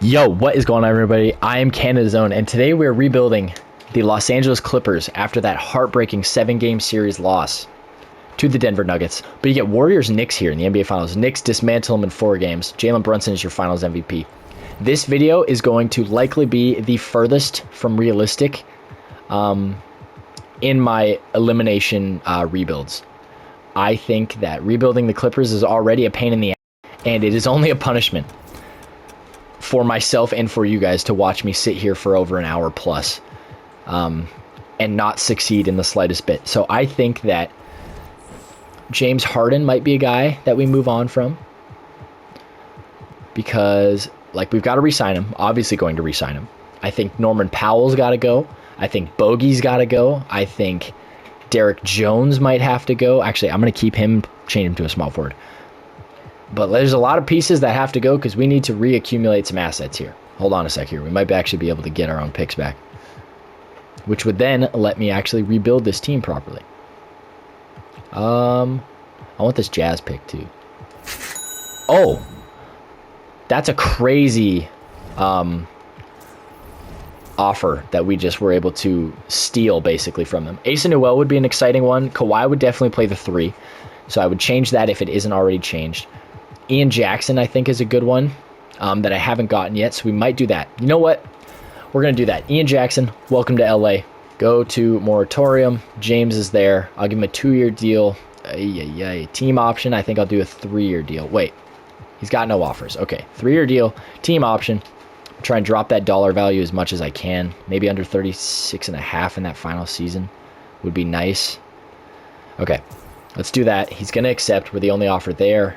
Yo, what is going on, everybody? I am Canada's Own, and today we're rebuilding the Los Angeles Clippers after that heartbreaking 7-game series loss to the Denver Nuggets. But you get Warriors-Knicks here in the NBA Finals. Knicks dismantle them in 4 games. Jalen Brunson is your Finals MVP. This video is going to likely be the furthest from realistic in my elimination rebuilds. I think that rebuilding the Clippers is already a pain in the ass, and it is only a punishment for myself and for you guys to watch me sit here for over an hour plus and not succeed in the slightest bit. So I think that James Harden might be a guy that we move on from because, like, we've got to re-sign him. Obviously going to re-sign him. I think Norman Powell's got to go. I think Bogey's got to go. I think Derek Jones might have to go. Actually, I'm going to keep him, change him to a small forward. But there's a lot of pieces that have to go because we need to reaccumulate some assets here. Hold on a sec here. We might actually be able to get our own picks back, which would then let me actually rebuild this team properly. I want this Jazz pick too. Oh, that's a crazy offer that we just were able to steal basically from them. Asa Newell would be an exciting one. Kawhi would definitely play the 3, so I would change that if it isn't already changed. Ian Jackson, I think, is a good one that I haven't gotten yet, so we might do that. You know what? We're going to do that. Ian Jackson, welcome to LA. Go to moratorium. James is there. I'll give him a 2-year deal. Team option. I think I'll do a 3-year deal. Wait, he's got no offers. Okay, 3-year deal, team option. Try and drop that dollar value as much as I can. Maybe under 36.5 in that final season would be nice. Okay, let's do that. He's going to accept. We're the only offer there.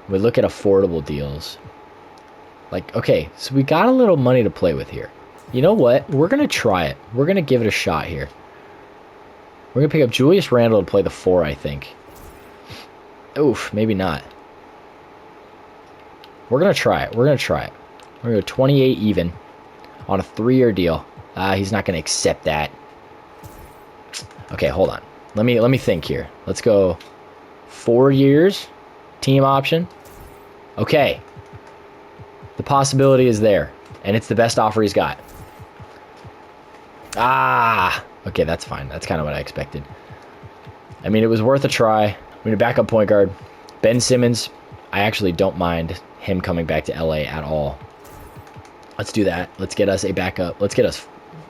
We look at affordable deals. Like, okay, so we got a little money to play with here. You know what? We're going to try it. We're going to give it a shot here. We're going to pick up Julius Randle to play the 4, I think. Oof, maybe not. We're going to try it. We're going to try it. We're going to go 28 even on a 3-year deal. He's not going to accept that. Okay, hold on. Let me think here. Let's go 4 years, team option. Okay. The possibility is there, and it's the best offer he's got. Okay, that's fine. That's kind of what I expected. I mean, it was worth a try. We need a backup point guard. Ben Simmons, I actually don't mind him coming back to LA at all. Let's do that. Let's get us a backup. Let's get us...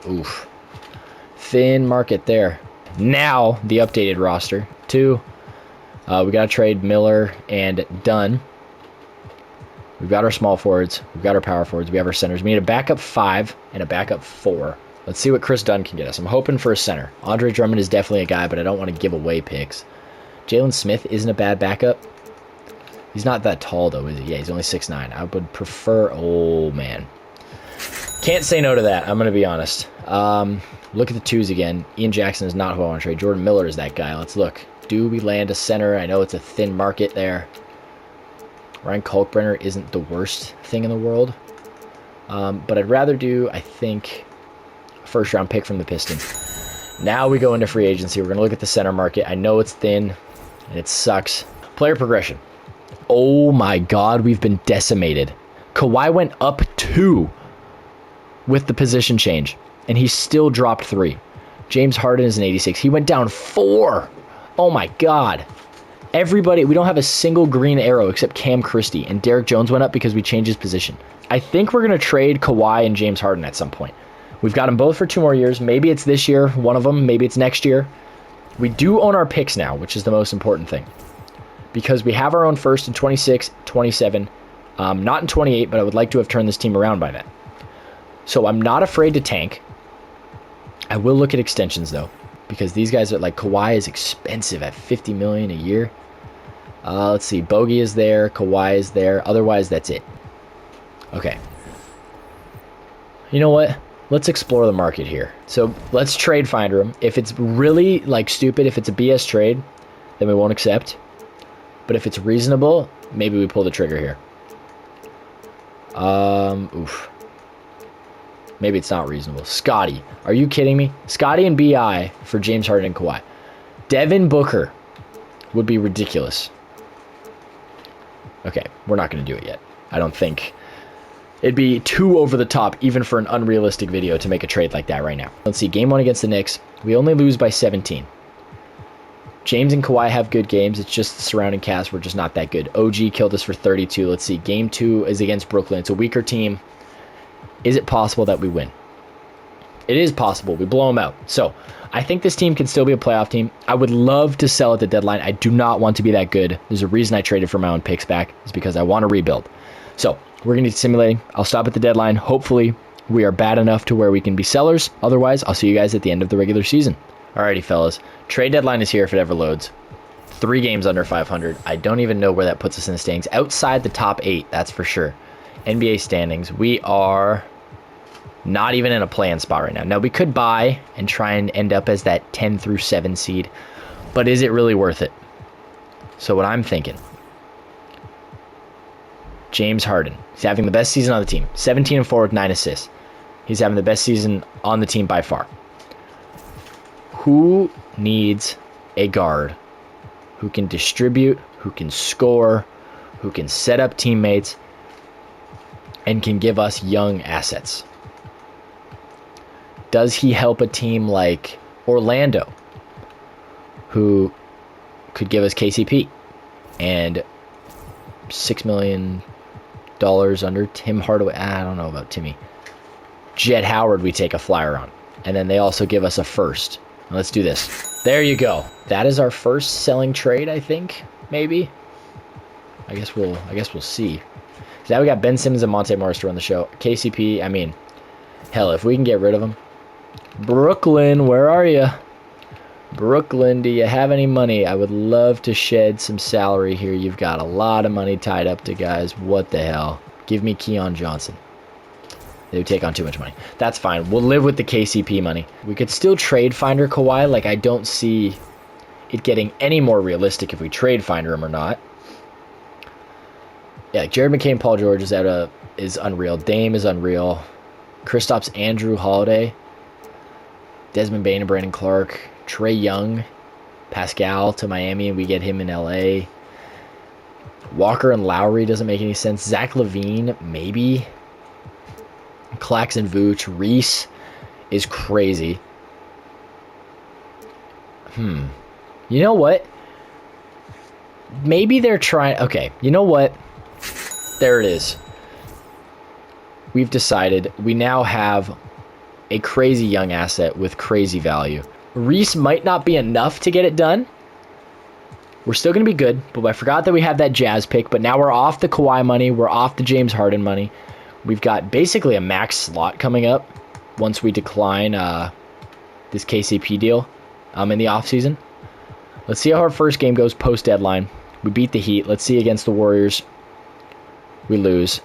Oof. Thin market there. Now, the updated roster. 2. We got to trade Miller and Dunn. We've got our small forwards. We've got our power forwards. We have our centers. We need a backup 5 and a backup 4. Let's see what Chris Dunn can get us. I'm hoping for a center. Andre Drummond is definitely a guy, but I don't want to give away picks. Jalen Smith isn't a bad backup. He's not that tall, though, is he? Yeah, he's only 6'9". I would prefer... Oh, man. Can't say no to that. I'm going to be honest. Look at the 2s again. Ian Jackson is not who I want to trade. Jordan Miller is that guy. Let's look. Do we land a center? I know it's a thin market there. Ryan Kalkbrenner isn't the worst thing in the world. But I'd rather do, I think, a first-round pick from the Pistons. Now we go into free agency. We're going to look at the center market. I know it's thin, and it sucks. Player progression. Oh, my God. We've been decimated. Kawhi went up 2 with the position change, and he still dropped 3. James Harden is an 86. He went down 4. Oh my God. Everybody, we don't have a single green arrow except Cam Christie, and Derek Jones went up because we changed his position. I think we're going to trade Kawhi and James Harden at some point. We've got them both for 2 more years. Maybe it's this year, one of them. Maybe it's next year. We do own our picks now, which is the most important thing, because we have our own first in 26, 27, not in 28, but I would like to have turned this team around by then. So I'm not afraid to tank. I will look at extensions, though, because these guys are like, Kawhi is expensive at $50 million a year. Let's see. Bogey is there. Kawhi is there. Otherwise, that's it. Okay. You know what? Let's explore the market here. So let's trade finder him. If it's really like stupid, if it's a BS trade, then we won't accept. But if it's reasonable, maybe we pull the trigger here. Oof. Maybe it's not reasonable. Scotty. Are you kidding me? Scotty and BI for James Harden and Kawhi. Devin Booker would be ridiculous. Okay, we're not going to do it yet. I don't think It'd be too over the top, even for an unrealistic video, to make a trade like that right now. Let's see, game 1 against the Knicks. We only lose by 17. James and Kawhi have good games. It's just the surrounding cast were just not that good. OG killed us for 32. Let's see, game 2 is against Brooklyn. It's a weaker team. Is it possible that we win? It is possible. We blow them out. So I think this team can still be a playoff team. I would love to sell at the deadline. I do not want to be that good. There's a reason I traded for my own picks back. It's because I want to rebuild. So we're going to be simulating. I'll stop at the deadline. Hopefully we are bad enough to where we can be sellers. Otherwise, I'll see you guys at the end of the regular season. Alrighty, fellas. Trade deadline is here if it ever loads. 3 games under 500. I don't even know where that puts us in the standings. Outside the top 8, that's for sure. NBA standings. We are not even in a play-in spot right now. Now, we could buy and try and end up as that 10 through 7 seed. But is it really worth it? So what I'm thinking, James Harden. He's having the best season on the team. 17-4 with 9 assists. He's having the best season on the team by far. Who needs a guard who can distribute, who can score, who can set up teammates, and can give us young assets? Does he help a team like Orlando, who could give us KCP and $6 million under Tim Hardaway? I don't know about Timmy. Jet Howard we take a flyer on. And then they also give us a first. Let's do this. There you go. That is our first selling trade, I think. Maybe. I guess we'll see. So now we got Ben Simmons and Monte Morris to run the show. KCP, I mean, hell, if we can get rid of him. Brooklyn, where are you? Brooklyn, do you have any money? I would love to shed some salary here. You've got a lot of money tied up to guys. What the hell? Give me Keon Johnson. They would take on too much money. That's fine. We'll live with the KCP money. We could still trade Finder Kawhi. Like, I don't see it getting any more realistic if we trade Finder him or not. Yeah, Jared McCain, Paul George is unreal. Dame is unreal. Kristaps, Andrew Holiday, Desmond Bane and Brandon Clark, Trey Young, Pascal to Miami, and we get him in LA. Walker and Lowry doesn't make any sense. Zach LaVine, maybe. Claxton Vooch. Reese is crazy. You know what? Maybe they're trying... Okay, you know what? There it is. We've decided we now have a crazy young asset with crazy value. Reese might not be enough to get it done. We're still going to be good, but I forgot that we had that Jazz pick, but now we're off the Kawhi money. We're off the James Harden money. We've got basically a max slot coming up once we decline this KCP deal in the offseason. Let's see how our first game goes post-deadline. We beat the Heat. Let's see against the Warriors. We lose.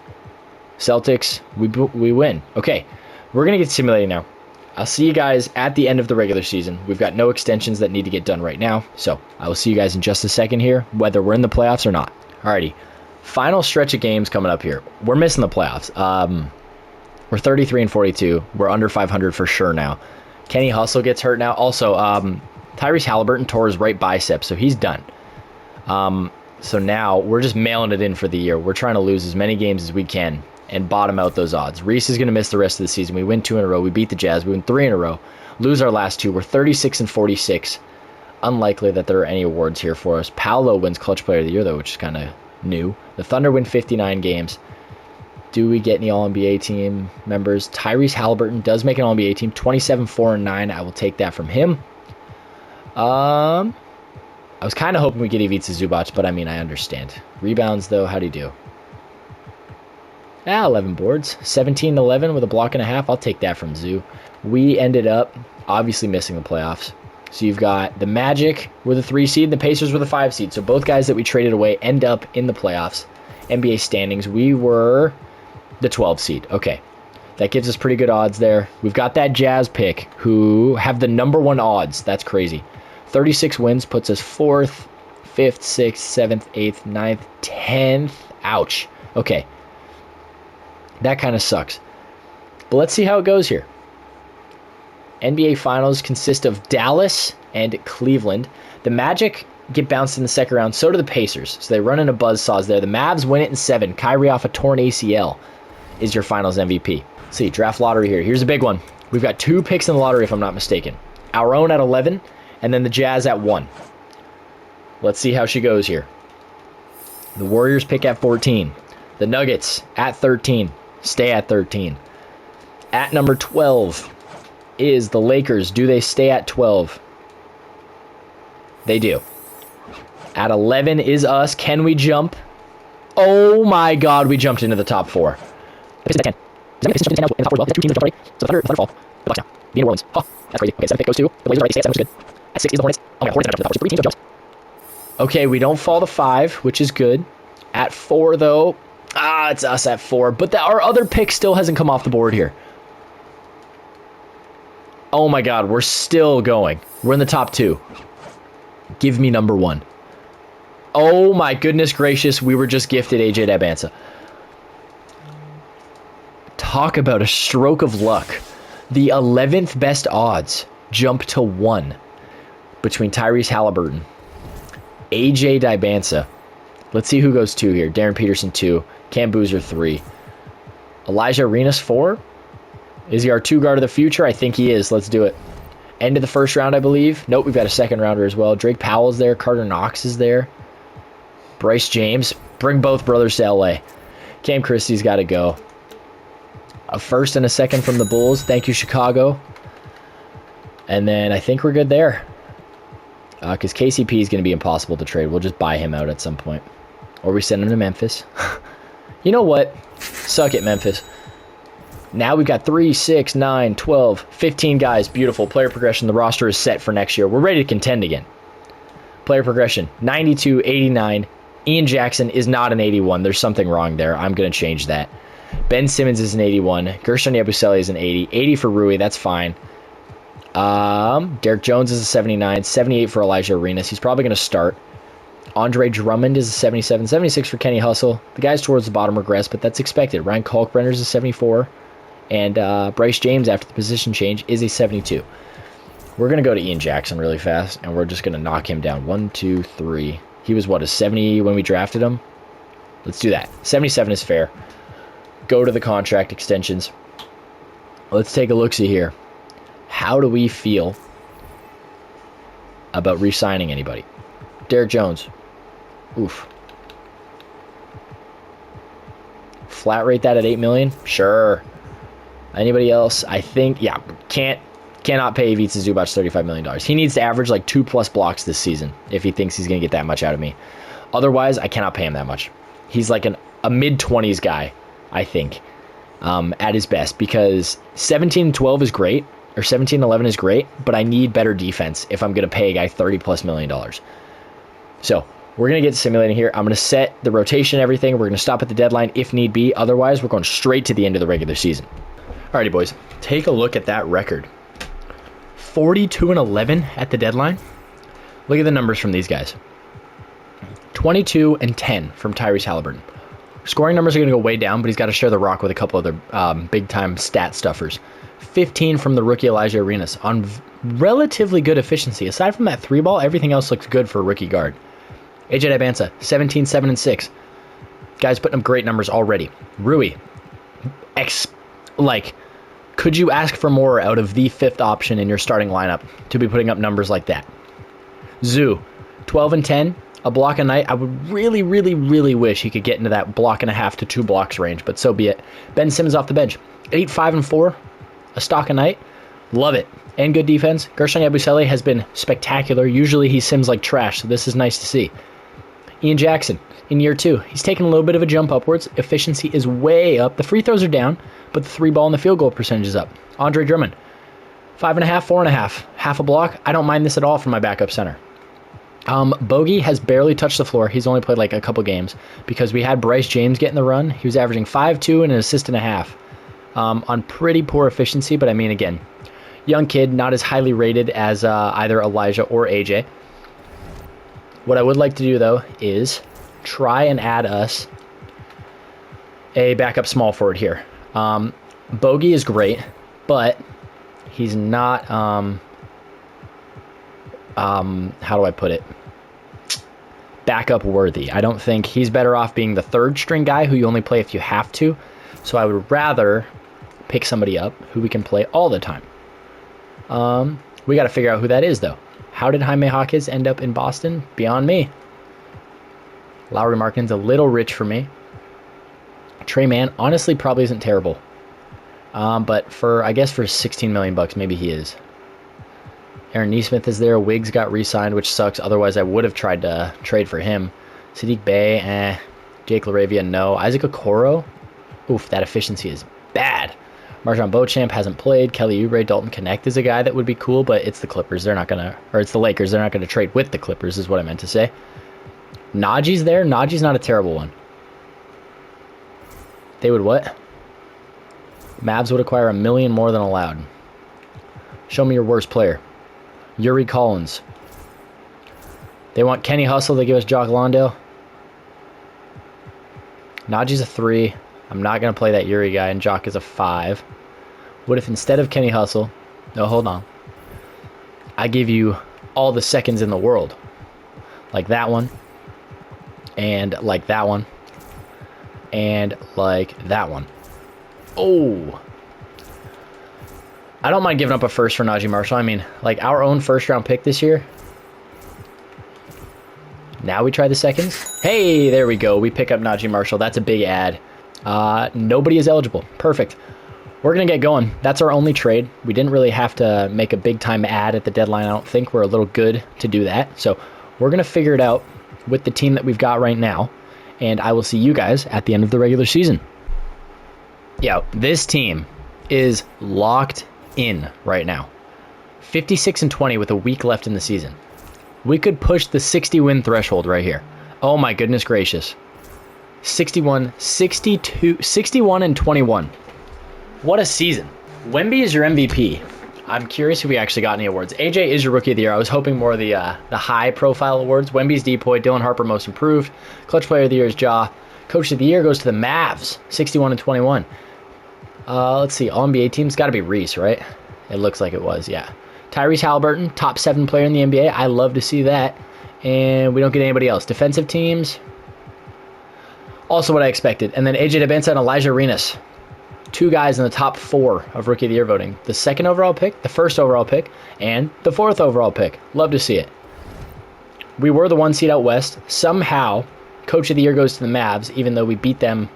Celtics, we win. Okay, we're going to get simulated now. I'll see you guys at the end of the regular season. We've got no extensions that need to get done right now. So I will see you guys in just a second here, whether we're in the playoffs or not. Alrighty. Final stretch of games coming up here. We're missing the playoffs. We're 33-42. We're under 500 for sure now. Kenny Hustle gets hurt now. Also, Tyrese Halliburton tore his right bicep, so he's done. So now we're just mailing it in for the year. We're trying to lose as many games as we can and bottom out those odds. Reese is going to miss the rest of the season. We win 2 in a row. We beat the Jazz. We win 3 in a row. Lose our last 2. We're 36-46. Unlikely that there are any awards here for us. Paolo wins Clutch Player of the Year, though, which is kind of new. The Thunder win 59 games. Do we get any All-NBA team members? Tyrese Halliburton does make an All-NBA team. 27-4-9. I will take that from him. I was kind of hoping we get Ivica Zubac, but I mean, I understand. Rebounds, though, how do you do? 11 boards. 17-11 with a block and a half. I'll take that from Zoo. We ended up obviously missing the playoffs. So you've got the Magic were the 3 seed, the Pacers were the 5 seed. So both guys that we traded away end up in the playoffs. NBA standings, we were the 12 seed. Okay, that gives us pretty good odds there. We've got that Jazz pick who have the number 1 odds. That's crazy. 36 wins puts us 4th, 5th, 6th, 7th, 8th, 9th, 10th. Ouch. Okay. That kind of sucks. But let's see how it goes here. NBA Finals consist of Dallas and Cleveland. The Magic get bounced in the second round. So do the Pacers. So they run into buzzsaws there. The Mavs win it in 7. Kyrie off a torn ACL. is your finals MVP. Let's see, draft lottery here. Here's a big one. We've got 2 picks in the lottery, if I'm not mistaken. Our own at 11, and then the Jazz at 1. Let's see how she goes here. The Warriors pick at 14. The Nuggets at 13. Stay at 13. At number 12 is the Lakers. Do they stay at 12? They do. At 11 is us. Can we jump? Oh my God, we jumped into the top 4. Pistons at 10. Does that make Pistons jump in the top 4 as well? That's 2 teams that jumped already. So the Thunder fall. The Bucks now. The New Orleans. Oh, that's crazy. Okay, 7 pick goes to the Blazers already. Stay at 7, which is good. At 6 is the Hornets. Oh my God, Hornets have jumped to the top 4. So 3 teams have jumped. Okay, we don't fall to 5, which is good. At 4, though, it's us at 4. But our other pick still hasn't come off the board here. Oh my God, we're still going. We're in the top 2. Give me number 1. Oh my goodness gracious, we were just gifted AJ Dybantsa. Talk about a stroke of luck. The 11th best odds jump to 1 between Tyrese Halliburton, AJ Dybantsa. Let's see who goes 2 here. Darren Peterson 2, Cam Boozer 3. Elijah Arenas 4. Is he our 2 guard of the future? I think he is. Let's do it. End of the first round, I believe. Nope, we've got a second rounder as well. Drake Powell's there. Carter Knox is there. Bryce James. Bring both brothers to LA. Cam Christie's got to go. A first and a second from the Bulls. Thank you, Chicago. And then I think we're good there. Because KCP is going to be impossible to trade. We'll just buy him out at some point. Or we send him to Memphis. You know what? Suck it, Memphis. Now we've got 3, 6, 9, 12, 15 guys. Beautiful. Player progression. The roster is set for next year. We're ready to contend again. Player progression. 92, 89. Ian Jackson is not an 81. There's something wrong there. I'm going to change that. Ben Simmons is an 81. Gershon Yabusele is an 80. 80 for Rui. That's fine. Derek Jones is a 79. 78 for Elijah Arenas. He's probably going to start. Andre Drummond is a 77. 76 for Kenny Hustle. The guys towards the bottom regress, but that's expected. Ryan Kalkbrenner is a 74. And Bryce James, after the position change, is a 72. We're going to go to Ian Jackson really fast, and we're just going to knock him down. 1, 2, 3. He was, what, a 70 when we drafted him? Let's do that. 77 is fair. Go to the contract extensions. Let's take a look-see here. How do we feel about re-signing anybody? Derek Jones. Oof. Flat rate that at $8 million? Sure. Anybody else? I think, yeah, cannot pay Ivica Zubac $35 million. He needs to average like 2+ blocks this season if he thinks he's going to get that much out of me. Otherwise, I cannot pay him that much. He's like a mid-20s guy, I think, at his best, because 17-12 is great, or 17-11 is great, but I need better defense if I'm going to pay a guy $30+ million. So we're going to get simulating here. I'm going to set the rotation, everything. We're going to stop at the deadline if need be. Otherwise, we're going straight to the end of the regular season. Alrighty, boys. Take a look at that record. 42-11 at the deadline. Look at the numbers from these guys. 22-10 from Tyrese Halliburton. Scoring numbers are going to go way down, but he's got to share the rock with a couple other big-time stat stuffers. 15 from the rookie Elijah Arenas on relatively good efficiency. Aside from that 3-ball, everything else looks good for a rookie guard. AJ Dybantsa, 17, 7, and 6. Guys putting up great numbers already. Rui, could you ask for more out of the 5th option in your starting lineup to be putting up numbers like that? Zoo, 12-10, a block a night. I would really, really, really wish he could get into that 1.5 to 2 blocks range, but so be it. Ben Simmons off the bench, 8, 5, and 4, a stock a night. Love it. And good defense. Gershon Yabusele has been spectacular. Usually he sims like trash, so this is nice to see. Ian Jackson, in year 2, he's taken a little bit of a jump upwards. Efficiency is way up. The free throws are down, but the 3-ball and the field goal percentage is up. Andre Drummond, 5.5, 4.5, half a block. I don't mind this at all from my backup center. Bogey has barely touched the floor. He's only played like a couple games because we had Bryce James getting the run. He was averaging 5.2 and an assist and a half on pretty poor efficiency, but I mean, again, young kid, not as highly rated as either Elijah or AJ. What I would like to do, though, is try and add us a backup small forward here. Bogey is great, but he's not, how do I put it? Backup worthy. I don't think he's better off being the 3rd string guy who you only play if you have to. So I would rather pick somebody up who we can play all the time. We got to figure out who that is, though. How did Jaime Jaquez end up in Boston? Beyond me. Lauri Markkanen's a little rich for me. Trey Mann, honestly, probably isn't terrible. But I guess for 16 million bucks, maybe he is. Aaron Nesmith is there. Wiggs got re-signed, which sucks. Otherwise, I would have tried to trade for him. Sadiq Bey, Jake LaRavia, no. Isaac Okoro, oof, that efficiency is bad. Marjon Beauchamp hasn't played. Kelly Oubre, Dalton Connect is a guy that would be cool, but it's the Clippers. They're not going to, or it's the Lakers. They're not going to trade with the Clippers is what I meant to say. Najee's there. Najee's not a terrible one. They would what? Mavs would acquire $1 million more than allowed. Show me your worst player. Yuri Collins. They want Kenny Hustle. They give us Jock Londale. Najee's a 3. I'm not going to play that Yuri guy, and Jock is a 5. What if instead of Kenny Hustle... No, hold on. I give you all the seconds in the world. Like that one. And like that one. And like that one. Oh. I don't mind giving up a first for Naji Marshall. I mean, like our own first-round pick this year. Now we try the seconds. Hey, there we go. We pick up Naji Marshall. That's a big ad. Nobody is eligible. Perfect. We're going to get going. That's our only trade. We didn't really have to make a big-time ad at the deadline. I don't think we're a little good to do that. So we're going to figure it out with the team that we've got right now. And I will see you guys at the end of the regular season. Yeah, this team is locked in right now. 56-20 with a week left in the season. We could push the 60-win threshold right here. Oh my goodness gracious. 61, 62, 61 and 21. What a season. Wemby is your MVP. I'm curious if we actually got any awards. AJ is your Rookie of the Year. I was hoping more of the high-profile awards. Wemby's Depoy, Dylan Harper Most Improved. Clutch Player of the Year is Ja. Coach of the Year goes to the Mavs, 61 and 21. Let's see, All-NBA team's got to be Reese, right? It looks like it was, yeah. Tyrese Halliburton, top 7 player in the NBA. I love to see that. And we don't get anybody else. Defensive teams, also what I expected. And then AJ DeBenza and Elijah Arenas. 2 guys in the top 4 of Rookie of the Year voting. The 2nd overall pick, the 1st overall pick, and the 4th overall pick. Love to see it. We were the 1 seed out west. Somehow, Coach of the Year goes to the Mavs, even though we beat them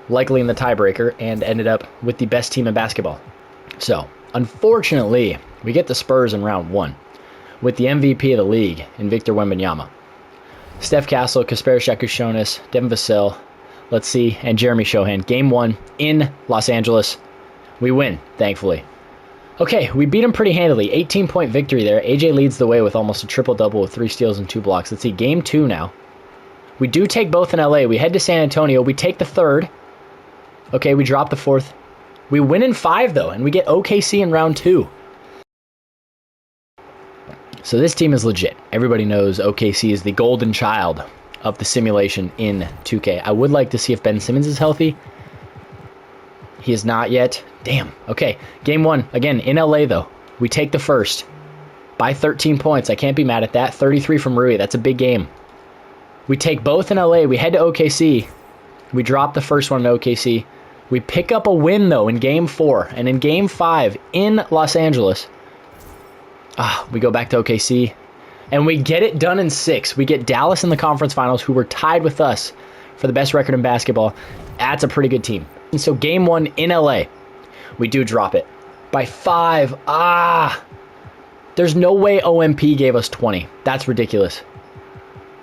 likely in the tiebreaker and ended up with the best team in basketball. So, unfortunately, we get the Spurs in round 1 with the MVP of the league in Victor Wembanyama. Steph Castle, Kasper Shakushonis, Devin Vassell, let's see, and Jeremy Shohan. Game 1 in Los Angeles. We win, thankfully. Okay, we beat him pretty handily. 18-point victory there. AJ leads the way with almost a triple-double with 3 steals and 2 blocks. Let's see, Game 2 now. We do take both in LA. We head to San Antonio. We take the 3rd. Okay, we drop the 4th. We win in 5, though, and we get OKC in round 2. So this team is legit. Everybody knows OKC is the golden child of the simulation in 2K. I would like to see if Ben Simmons is healthy. He is not yet. Damn. Okay, Game 1. Again, in LA, though. We take the 1st by 13 points. I can't be mad at that. 33 from Rui. That's a big game. We take both in LA. We head to OKC. We drop the first one in OKC. We pick up a win, though, in Game 4. And in Game 5 in Los Angeles, we go back to OKC. And we get it done in 6. We get Dallas in the conference finals, who were tied with us for the best record in basketball. That's a pretty good team. And so Game 1 in LA, we do drop it by 5. There's no way OMP gave us 20. That's ridiculous.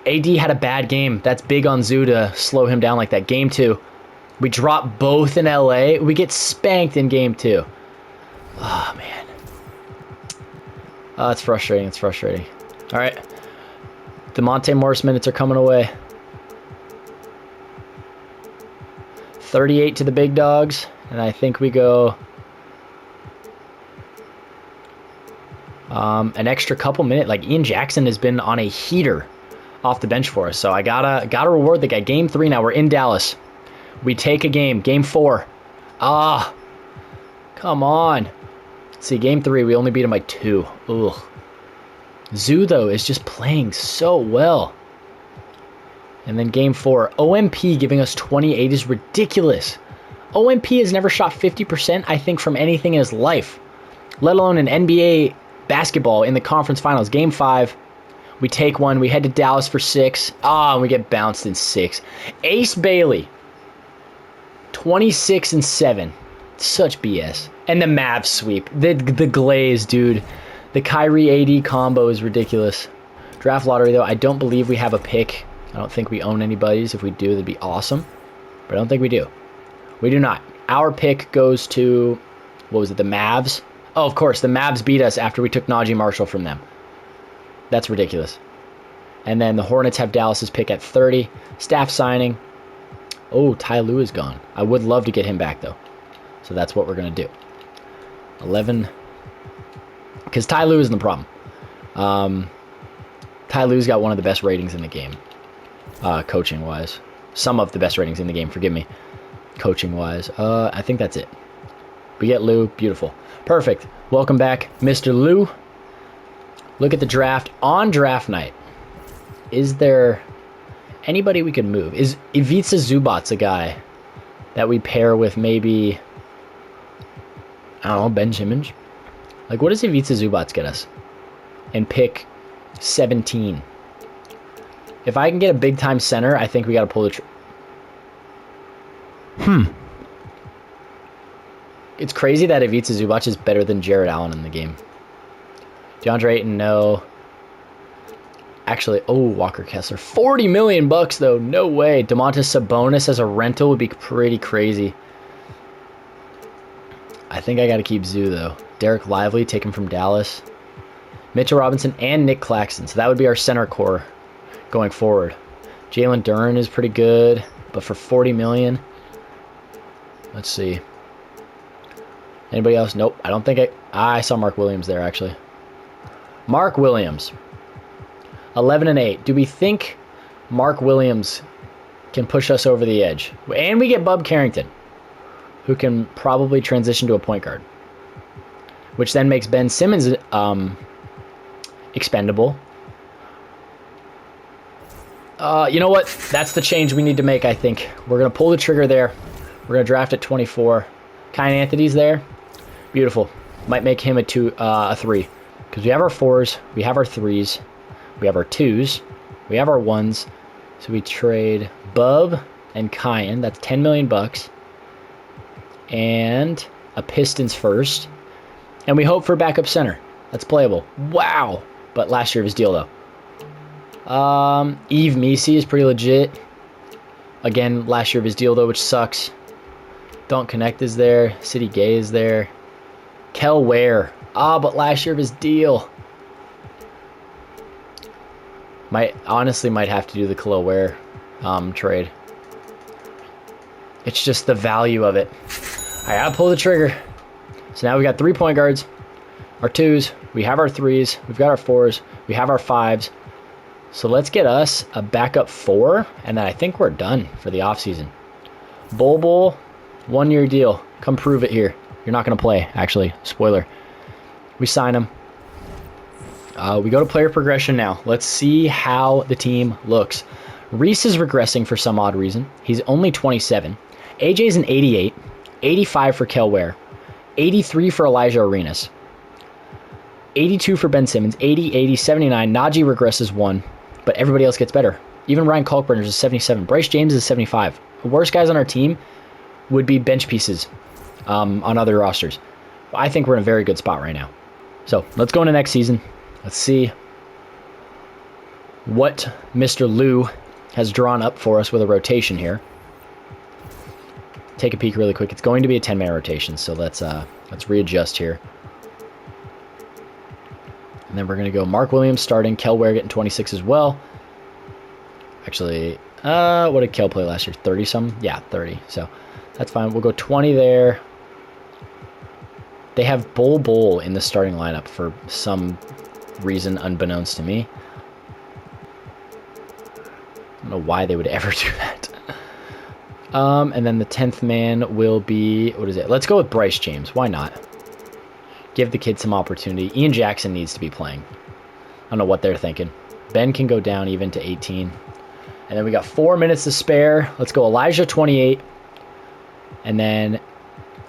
AD had a bad game. That's big on Zoo to slow him down like that. Game 2, we drop both in LA. We get spanked in Game 2. Oh, man. It's frustrating. It's frustrating. All right. DeMonte Morris minutes are coming away. 38 to the big dogs. And I think we go an extra couple minutes. Like Ian Jackson has been on a heater off the bench for us. So I gotta reward the guy. Game 3 now. We're in Dallas. We take a game. Game 4. Come on. Let's see, Game 3, we only beat him by 2. Ugh. Zoo, though, is just playing so well. And then Game 4, OMP giving us 28 is ridiculous. OMP has never shot 50%, I think, from anything in his life, let alone an NBA basketball in the conference finals. Game 5, we take one. We head to Dallas for 6. And we get bounced in 6. Ace Bailey, 26-7. Such BS. And the Mavs sweep. The glaze, dude. The Kyrie AD combo is ridiculous. Draft lottery, though, I don't believe we have a pick. I don't think we own anybody's. If we do, that'd be awesome. But I don't think we do. We do not. Our pick goes to, what was it, the Mavs? Oh, of course, the Mavs beat us after we took Najee Marshall from them. That's ridiculous. And then the Hornets have Dallas's pick at 30. Staff signing. Oh, Ty Lue is gone. I would love to get him back, though. So that's what we're going to do. 11. Because Ty Lue isn't the problem. Ty Lue's got one of the best ratings in the game. Coaching-wise. Some of the best ratings in the game, forgive me. Coaching-wise. I think that's it. We get Lue. Beautiful. Perfect. Welcome back, Mr. Lue. Look at the draft. On draft night, is there anybody we could move? Is Ivica Zubac's a guy that we pair with maybe, I don't know, Ben Simmons? Like, what does Ivica Zubac get us? And pick 17. If I can get a big-time center, I think we got to pull the It's crazy that Ivica Zubac is better than Jared Allen in the game. DeAndre Ayton, no. Actually, Walker Kessler. $40 million bucks, though. No way. Domantas Sabonis as a rental would be pretty crazy. I think I got to keep Zoo, though. Derek Lively, take him from Dallas. Mitchell Robinson and Nick Claxton. So that would be our center core going forward. Jalen Duren is pretty good, but for $40 million. Let's see. Anybody else? Nope. I don't think I saw Mark Williams there, actually. Mark Williams. 11-8. Do we think Mark Williams can push us over the edge? And we get Bub Carrington, who can probably transition to a point guard, which then makes Ben Simmons expendable. You know what? That's the change we need to make, I think. We're going to pull the trigger there. We're going to draft at 24. Kyan Anthony's there. Beautiful. Might make him a 3. Because we have our 4s, we have our 3s, we have our 2s, we have our 1s. So we trade Bub and Kyan. That's $10 million bucks. And a Pistons first. And we hope for backup center. That's playable. Wow. But last year of his deal, though. Yves Missi is pretty legit. Again, last year of his deal, though, which sucks. Don't Connect is there. City Gay is there. Kel Ware. But last year of his deal. Honestly might have to do the Khalil Ware trade. It's just the value of it. I gotta pull the trigger. So now we got 3 point guards. Our 2s. We have our 3s. We've got our 4s. We have our 5s. So let's get us a backup 4. And then I think we're done for the offseason. Bol, 1-year deal. Come prove it here. You're not going to play, actually. Spoiler. We sign him. We go to player progression now. Let's see how the team looks. Reese is regressing for some odd reason. He's only 27. AJ's an 88. 85 for Kel Ware. 83 for Elijah Arenas. 82 for Ben Simmons. 80, 80, 79. Najee regresses 1, but everybody else gets better. Even Ryan Kalkbrenner is 77. Bryce James is 75. The worst guys on our team would be bench pieces on other rosters. I think we're in a very good spot right now. So let's go into next season. Let's see what Mr. Lue has drawn up for us with a rotation here. Take a peek really quick. It's going to be a 10-man rotation, so let's readjust here. And then we're going to go Mark Williams starting, Kel Ware getting 26 as well. Actually, what did Kel play last year? 30-some? Yeah, 30. So that's fine. We'll go 20 there. They have Bol in the starting lineup for some reason unbeknownst to me. I don't know why they would ever do that. And then the 10th man will be, what is it? Let's go with Bryce James. Why not? Give the kid some opportunity. Ian Jackson needs to be playing. I don't know what they're thinking. Ben can go down even to 18. And then we got 4 minutes to spare. Let's go Elijah 28. And then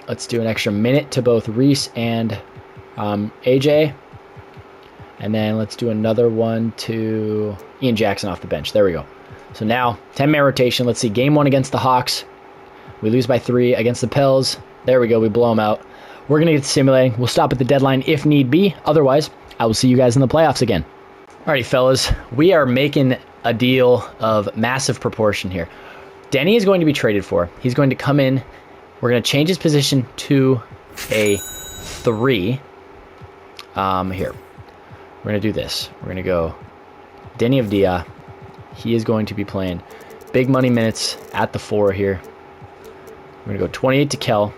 let's do an extra minute to both Reese and AJ. And then let's do another one to Ian Jackson off the bench. There we go. So now, 10-man rotation. Let's see, game 1 against the Hawks. We lose by 3 against the Pels. There we go, we blow them out. We're going to get simulating. We'll stop at the deadline if need be. Otherwise, I will see you guys in the playoffs again. Alrighty, fellas. We are making a deal of massive proportion here. Denny is going to be traded for. He's going to come in. We're going to change his position to a 3. Here. We're going to do this. We're going to go Denny of Dia. He is going to be playing big money minutes at the 4 here. We're going to go 28 to Kel.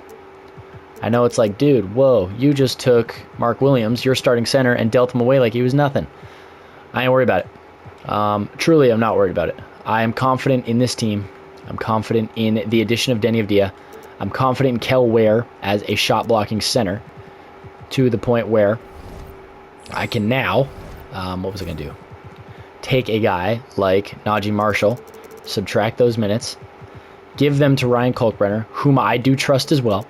I know it's like, dude, whoa, you just took Mark Williams, your starting center, and dealt him away like he was nothing. I ain't worried about it. Truly, I'm not worried about it. I am confident in this team. I'm confident in the addition of Denny of Dia. I'm confident in Kel Ware as a shot-blocking center to the point where I can now, what was I going to do? Take a guy like Najee Marshall, subtract those minutes, give them to Ryan Kalkbrenner, whom I do trust as well,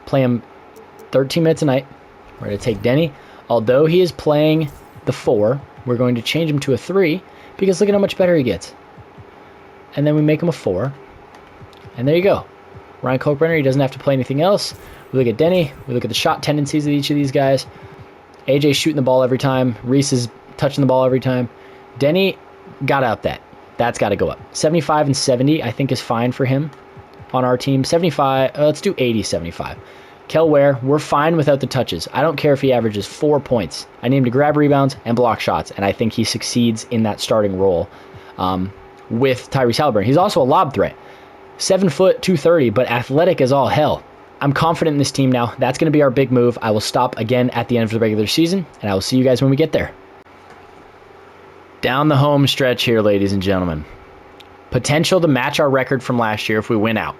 play him 13 minutes a night. We're going to take Denny. Although he is playing the 4, we're going to change him to a 3 because look at how much better he gets. And then we make him a 4. And there you go. Ryan Kalkbrenner, he doesn't have to play anything else. We look at Denny. We look at the shot tendencies of each of these guys. AJ's shooting the ball every time. Reese is touching the ball every time. Denny got to up that. That's got to go up. 75 and 70, I think, is fine for him on our team. 75, let's do 80, 75. Kel Ware, we're fine without the touches. I don't care if he averages 4 points. I need him to grab rebounds and block shots, and I think he succeeds in that starting role with Tyrese Halliburton. He's also a lob threat. 7 foot, 230, but athletic as all hell. I'm confident in this team now. That's going to be our big move. I will stop again at the end of the regular season, and I will see you guys when we get there. Down the home stretch here, ladies and gentlemen. Potential to match our record from last year if we win out.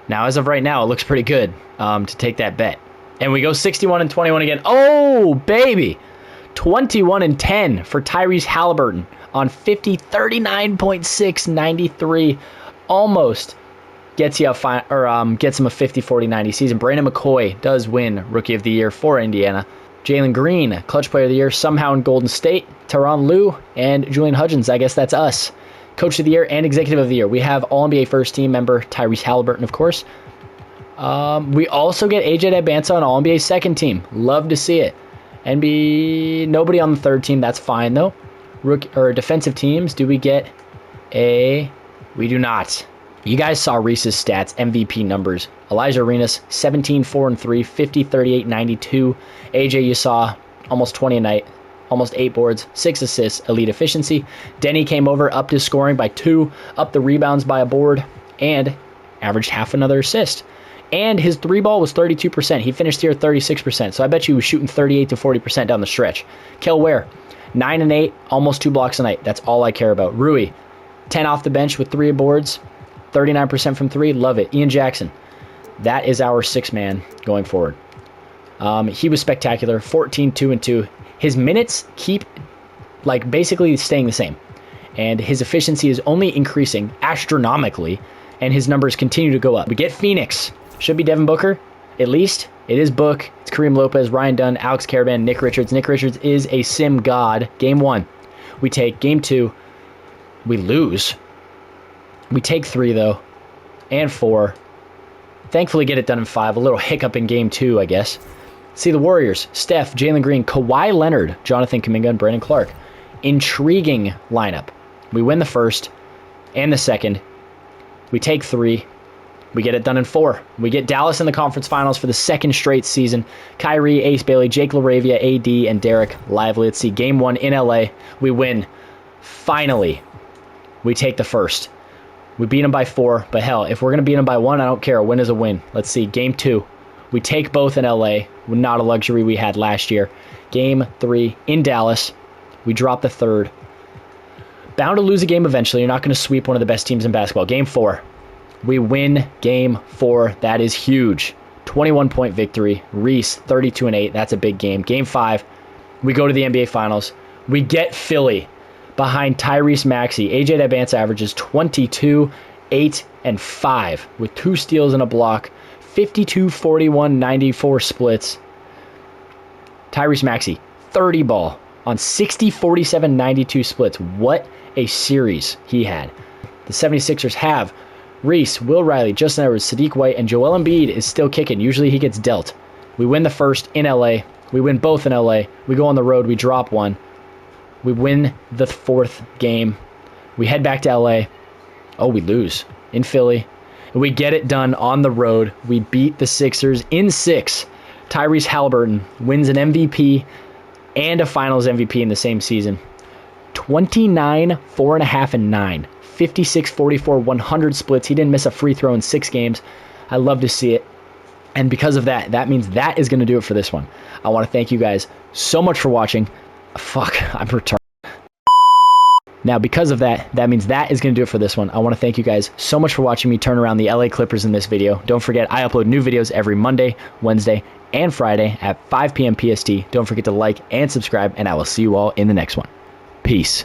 Now, as of right now, it looks pretty good to take that bet. And we go 61 and 21 again. Oh, baby. 21 and 10 for Tyrese Halliburton on 50, 39.6, 93. Almost gets you gets him a 50, 40, 90 season. Brandon McCoy does win Rookie of the Year for Indiana. Jalen Green, Clutch Player of the Year, somehow in Golden State. Tyronn Lue and Julian Hudgens, I guess that's us. Coach of the Year and Executive of the Year. We have All-NBA First Team member Tyrese Halliburton, of course. We also get AJ Dagbanza on All-NBA Second Team. Love to see it. Nobody on the third team. That's fine, though. Defensive teams, do we get a... We do not. You guys saw Reese's stats, MVP numbers. Elijah Arenas, 17, 4, and 3, 50, 38, 92. AJ, you saw almost 20 a night, almost 8 boards, 6 assists, elite efficiency. Denny came over, upped his scoring by 2, upped the rebounds by a board, and averaged half another assist. And his 3-ball was 32%. He finished here at 36%, so I bet you he was shooting 38 to 40% down the stretch. Kel Ware, 9 and 8, almost 2 blocks a night. That's all I care about. Rui, 10 off the bench with 3 boards, 39% from 3. Love it. Ian Jackson, that is our 6-man going forward. He was spectacular. 14, 2, and 2. His minutes keep basically staying the same. And his efficiency is only increasing astronomically. And his numbers continue to go up. We get Phoenix. Should be Devin Booker. At least. It is Book. It's Kareem Lopez, Ryan Dunn, Alex Caravan, Nick Richards. Nick Richards is a sim god. Game 1. We take. Game 2. We lose. We take 3, though. And 4. Thankfully get it done in 5. A little hiccup in Game 2, I guess. See the Warriors. Steph, Jalen Green, Kawhi Leonard, Jonathan Kuminga, and Brandon Clark. Intriguing lineup. We win the first and the second. We take 3. We get it done in 4. We get Dallas in the conference finals for the second straight season. Kyrie, Ace Bailey, Jake LaRavia, AD, and Derek Lively. Let's see. Game 1 in LA. We win. Finally. We take the first. We beat them by 4, but hell, if we're going to beat them by 1, I don't care. A win is a win. Let's see. Game 2. We take both in LA. Not a luxury we had last year. Game 3 in Dallas. We drop the third. Bound to lose a game eventually. You're not going to sweep one of the best teams in basketball. Game 4. We win Game 4. That is huge. 21-point victory. Reese, 32 and 8. That's a big game. Game 5. We go to the NBA Finals. We get Philly behind Tyrese Maxey. AJ Dagbanza averages 22 8 and 5 with 2 steals and a block, 52, 41, 94 splits. Tyrese Maxey, 30 ball on 60, 47, 92 splits. What a series he had. The 76ers have Reese, Will Riley, Justin Edwards, Sadiq White, and Joel Embiid is still kicking. Usually he gets dealt. We win the first in LA. We win both in LA. We go on the road. We drop one. We win the 4th game. We head back to LA. Oh, we lose in Philly. We get it done on the road. We beat the Sixers in 6. Tyrese Halliburton wins an MVP and a Finals MVP in the same season. 29, 4.5, and 9. 56, 44, 100 splits. He didn't miss a free throw in 6 games. I love to see it. And because of that, that means that is going to do it for this one. I want to thank you guys so much for watching. Fuck, I'm retarded. Now, because of that, that means that is going to do it for this one. I want to thank you guys so much for watching me turn around the LA Clippers in this video. Don't forget, I upload new videos every Monday, Wednesday, and Friday at 5 p.m. PST. Don't forget to like and subscribe, and I will see you all in the next one. Peace.